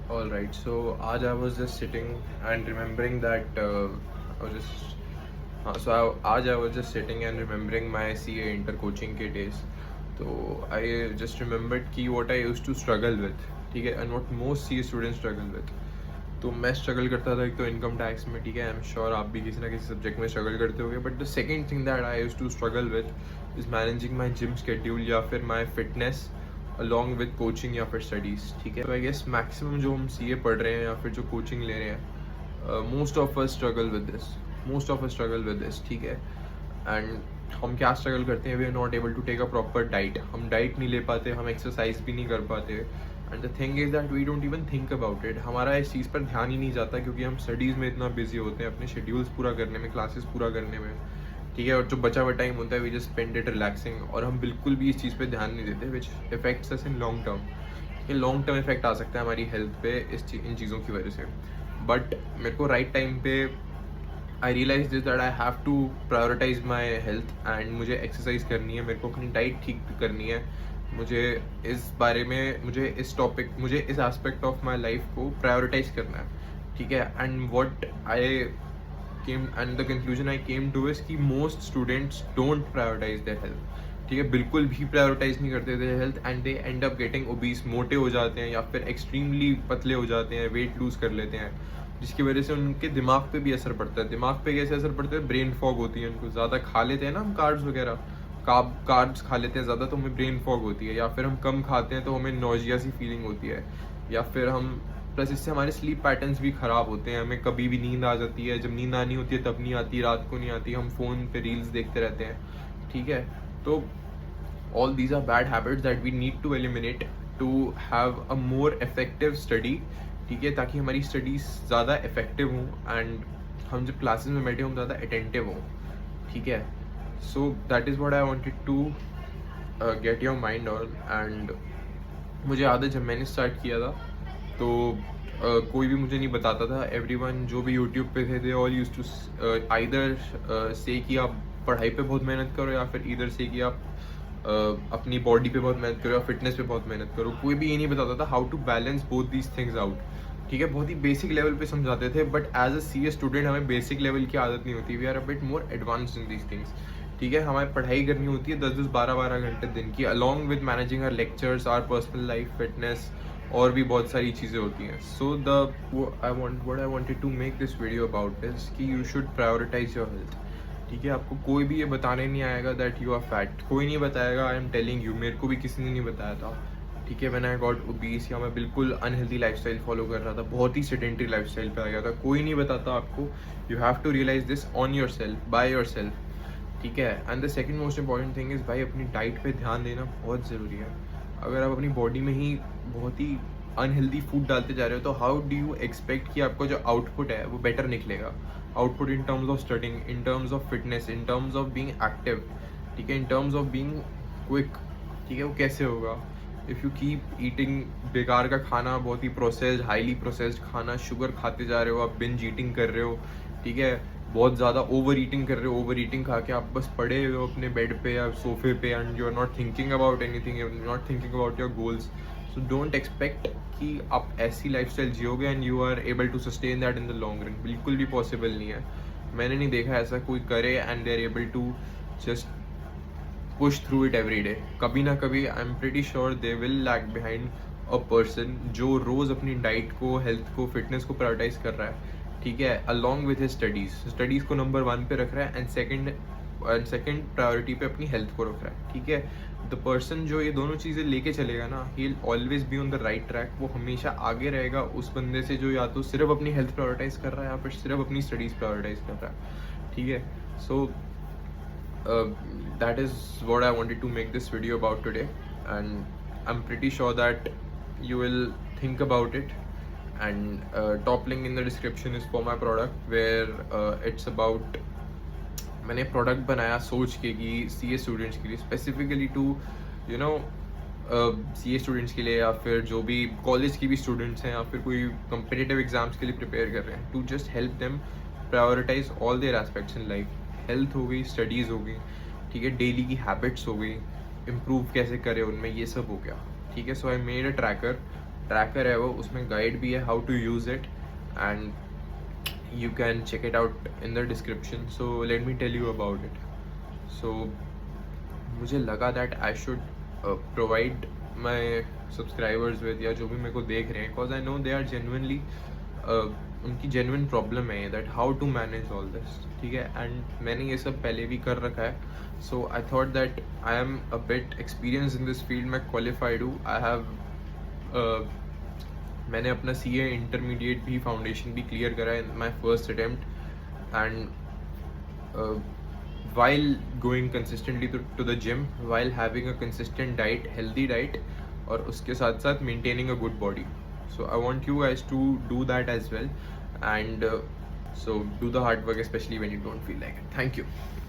All right. So आज I was just sitting and remembering that I was just आज I was just sitting and remembering my CA inter coaching के days. तो I just remembered कि what I used to struggle with, ठीक है, and what most CA students struggle with. तो मैं struggle करता था एक तो इनकम टैक्स में, ठीक है, आई एम श्योर आप भी किसी ना किसी सब्जेक्ट में स्ट्रगल करते होगे. But the second thing that I used to struggle with is managing my gym schedule या फिर my fitness along with coaching या फिर स्टडीज़, ठीक है. तो आई गेस मैक्सिमम जो हम CA पढ़ रहे हैं या फिर जो कोचिंग ले रहे हैं, most of us struggle with this, ठीक है. एंड हम क्या स्ट्रगल करते हैं, we are not able to take a proper diet. हम डाइट नहीं ले पाते, हम एक्सरसाइज भी नहीं कर पाते. And the thing is that we don't even think about it. हमारा इस चीज़ पर ध्यान ही नहीं जाता क्योंकि हम स्टडीज़ में इतना बिजी होते हैं, अपने शेड्यूल्स पूरा करने में, क्लासेस पूरा करने में, ठीक है. और जो बचा हुआ टाइम होता है we just spend it relaxing, और हम बिल्कुल भी इस चीज़ पे ध्यान नहीं देते, which effects us in long term. ये लॉन्ग टर्म इफेक्ट आ सकता है हमारी हेल्थ पे इन चीज़ों की वजह से. बट मेरे को राइट टाइम पे I realise this that I have to prioritise my health and मुझे एक्सरसाइज करनी है, मेरे को अपनी डाइट ठीक करनी है, मुझे इस बारे में, मुझे इस एस्पेक्ट ऑफ माई लाइफ को प्रायोरिटाइज करना है, ठीक है. And what I came and the conclusion I came to is कि most students don't prioritise their health, ठीक है, बिल्कुल भी प्रायोरिटाइज नहीं करते थे health. And they end up getting obese, मोटे हो जाते हैं या फिर एक्सट्रीमली पतले हो जाते हैं, वेट लूज कर लेते हैं, जिसकी वजह से उनके दिमाग पे भी असर पड़ता है. दिमाग पे कैसे असर पड़ता है, ब्रेन फॉग होती है उनको, ज़्यादा खा लेते हैं ना हम कार्ब्स वगैरह, कार्ब्स खा लेते हैं ज़्यादा तो हमें ब्रेन फॉग होती है, या फिर हम कम खाते हैं तो हमें नोजिया सी फीलिंग होती है, या फिर हम प्लस इससे हमारे स्लीप पैटर्न्स भी ख़राब होते हैं. हमें कभी भी नींद आ जाती है, जब नींद आनी होती है तब नहीं आती, रात को नहीं आती, हम फ़ोन पे रील्स देखते रहते हैं, ठीक है. तो all these are bad habits that we need to eliminate to have a more effective study, ठीक है, ताकि हमारी स्टडीज़ ज़्यादा इफेक्टिव हों एंड हम जब क्लासेस में बैठे हम ज़्यादा अटेंटिव हों, ठीक है. So that is what I wanted to get your mind on. And मुझे याद है जब मैंने स्टार्ट किया था तो कोई भी मुझे नहीं बताता था. एवरीवन जो भी यूट्यूब पे थे, they all used to either say कि आप पढ़ाई पे बहुत मेहनत करो, या फिर इधर से कि आप अपनी बॉडी पे बहुत मेहनत करो या फिटनेस पे बहुत मेहनत करो. कोई भी ये नहीं बताता था how to balance both these things out, ठीक है. बहुत ही बेसिक लेवल पे समझाते थे, but as a CA student हमें बेसिक लेवल की आदत नहीं होती. We are a bit more advanced in these things, ठीक है. हमें पढ़ाई करनी होती है 10-10 12-12 घंटे दिन की, along with managing our lectures, our personal life, fitness, और भी बहुत सारी चीज़ें होती हैं. So what I wanted to make this video about is कि you should prioritise your health, ठीक है. आपको कोई भी ये बताने नहीं आएगा दैट यू आर फैट, कोई नहीं बताएगा. आई एम टेलिंग यू, मेरे को भी किसी ने नहीं बताया था, ठीक है. व्हेन आई गॉट ओबीस, या मैं बिल्कुल अनहेल्दी लाइफस्टाइल फॉलो कर रहा था, बहुत ही सेडेंटरी लाइफस्टाइल पे आ गया था, कोई नहीं बताता आपको. You have to realise this on yourself, by yourself, ठीक है. And the second most important thing is भाई अपनी डाइट पे ध्यान देना बहुत ज़रूरी है. अगर आप अपनी बॉडी में ही बहुत ही अनहेल्दी फूड डालते जा रहे हो तो हाउ डू यू एक्सपेक्ट कि आपका जो आउटपुट है वो बेटर निकलेगा. Output in terms of studying, in terms of fitness, in terms of being active, ठीक है, in terms of being quick, ठीक है, वो कैसे होगा इफ़ यू कीप ईटिंग बेकार का खाना, बहुत ही प्रोसेस्ड, हाईली प्रोसेस्ड खाना, शुगर खाते जा रहे हो, आप बिंज ईटिंग कर रहे हो, ठीक है, बहुत ज़्यादा ओवर ईटिंग कर रहे हो. ओवर ईटिंग खा के आप बस पड़े हुए हो अपने बेड पे या सोफे पे, and you are not thinking about anything, you are not thinking about your goals. So don't expect कि आप ऐसी लाइफस्टाइल जियोगे and you are able to sustain that in the long run. बिल्कुल भी पॉसिबल नहीं है. मैंने नहीं देखा ऐसा कोई करे and they are able to just push through it every day. कभी ना कभी I am pretty sure they will lag behind a person जो रोज़ अपनी डाइट को, हेल्थ को, फिटनेस को प्रायोरिटाइज कर रहा है, ठीक है, अलॉन्ग विथ हिज स्टडीज़ को नंबर 1 पे रख रहा है, एंड सेकंड प्रायोरिटी पे अपनी हेल्थ को रख रहा है, ठीक है. द पर्सन जो ये दोनों चीज़ें लेके चलेगा ना, he will always be on the right track. वो हमेशा आगे रहेगा उस बंदे से जो या तो सिर्फ अपनी हेल्थ प्रायोरिटाइज कर रहा है या फिर सिर्फ अपनी स्टडीज़ प्रायोरिटाइज कर रहा है, ठीक है. सो that is what I wanted to make this video about today, and I'm pretty sure that you will think about it. And top link in the description is for my product where it's about, मैंने product बनाया सोच के कि CA students के लिए, specifically to you know CA students के लिए, या फिर जो भी कॉलेज की भी स्टूडेंट्स हैं, या फिर कोई कम्पिटिटिव एग्जाम्स के लिए प्रिपेयर कर रहे हैं, to just help them prioritise all their aspects in life. Health हो गई, स्टडीज़ हो गई, ठीक है, डेली की हैबिट्स हो गई, इम्प्रूव कैसे करें उनमें, ये सब हो गया, ठीक है. So I made a tracker tracker है वो, उसमें गाइड भी है how to use it, and you can check it out in the description. So let me tell you about it. So मुझे लगा that I should provide my subscribers with, या जो भी मेरे को देख रहे हैं, cause I know they are genuinely उनकी genuine problem है that how to manage all this, ठीक है, and मैंने ये सब पहले भी कर रखा है. So I thought that I am a bit experienced in this field, मैं qualified हूँ. I have मैंने अपना CA इंटरमीडिएट भी फाउंडेशन भी क्लियर करा in my first attempt, and while going consistently to the gym, while having a consistent diet, healthy diet, और उसके साथ साथ maintaining a good body. So I want you guys to do that as well, and so do the hard work, especially when you don't feel like it. Thank you.